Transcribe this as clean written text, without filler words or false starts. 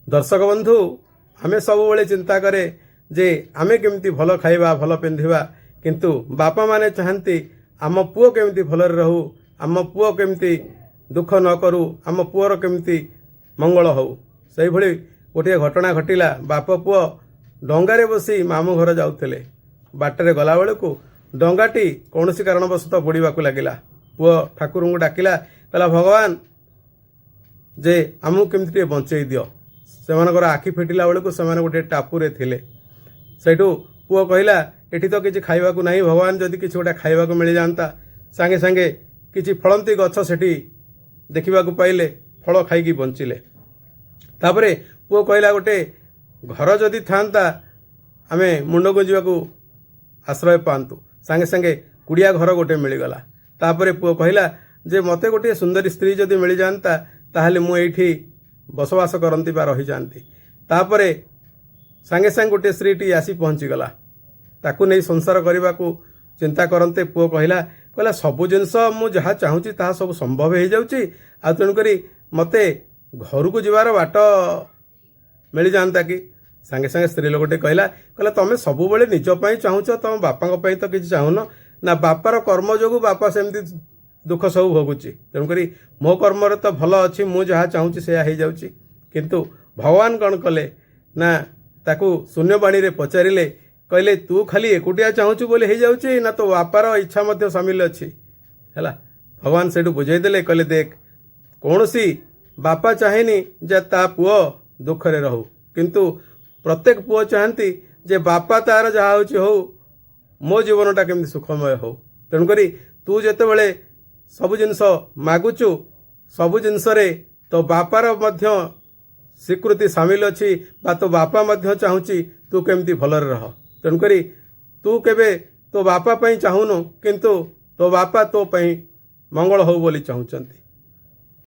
दर्शक बंधु आमे सब बेले चिंता करे जे आमे केमती भल खाइबा भल पिंधिबा किंतु बापा माने चाहती आम पुओ केमती भलरे रहू आम पुओ केमती दुख न करू आम पुओर केमती मंगल हो से भली गोटे घटना घटिला बाप पुओ डंगारे बसी मामू घर जाउतले बाटरे गला बेलू डंगाटी कौन कारणवशतः बुड़ाक लगिला पुओ ठाकुर को डाकिला कहला भगवान जे आमको केमती बंचई दियो से आखि फिटिला बेलू से गोटे टापुरे थिले सेठू पुओ कहला एठी तो किसी खाइबा को नहीं भगवान जदि किसी गोटे खाइबा को मिल जाता सांगे सांगे किसी फलंती गछ सेठी देखा पाइले फल खाई बंचिले तापरे पुओ कहला गोटे घर जदि था आमे मुंड को जावाक आश्रय पातु सांगे सांगे कुड़िया घर गोटे मिलगला तापरे पुओ कहला जे मते गोटे सुंदरी स्त्री जदि मिल जाता ताहले मु एठी बसवास करती बा रही जाती तापरे सांगे सांगे गोटे स्त्रीटी आसी पहुँचीगला ताकू नहीं संसार करने को चिंता करते पुओ कहला कहला सबु जिनस मु जहाँ चाहूँगी ताहा सब संभव हो जाऊँगी आ तेणुक मते घर को जीवार बाट मिल जाता कि सांगे सांगे स्त्री लोकटे कहला कहला तुम सब बेले निजपाई चाहूच तुम बापा तो किसी चाहून ना बापार कर्म जो बापा सेमती दुख सब भोगुची तेणुक मो कर्म तो भल अच्छी मु जहाँ चाहूँगी से हो किंतु भगवान कौन कले ना ताकू शून्यवाणी रे पचारे कहले तू खाली एकुटिया चाहूचु बोले हो जाऊँगी ना तो बापार इच्छा मध्य सामिल अच्छी है भगवान से बुझेदेले कहले देख कौन सी बापा चाहेनी जे ता पुओ दुखरे रहू किंतु प्रत्येक पुओ चाहती जे बापा तार जहाँ हो मो जीवनटा केमती सुखमय हो तेणुक तू जितेबले सब जिनस मागुचु सब जिनस तो बापार मध्य स्वीकृति सामिल अच्छी बा तो बापा मध्य चाहूँगी तू केमती भलरे रह तेणुक तू केबे तो बापा पई चाहूनु किंतु तो बापा तो पई मंगल हो बोली चाहूचंती।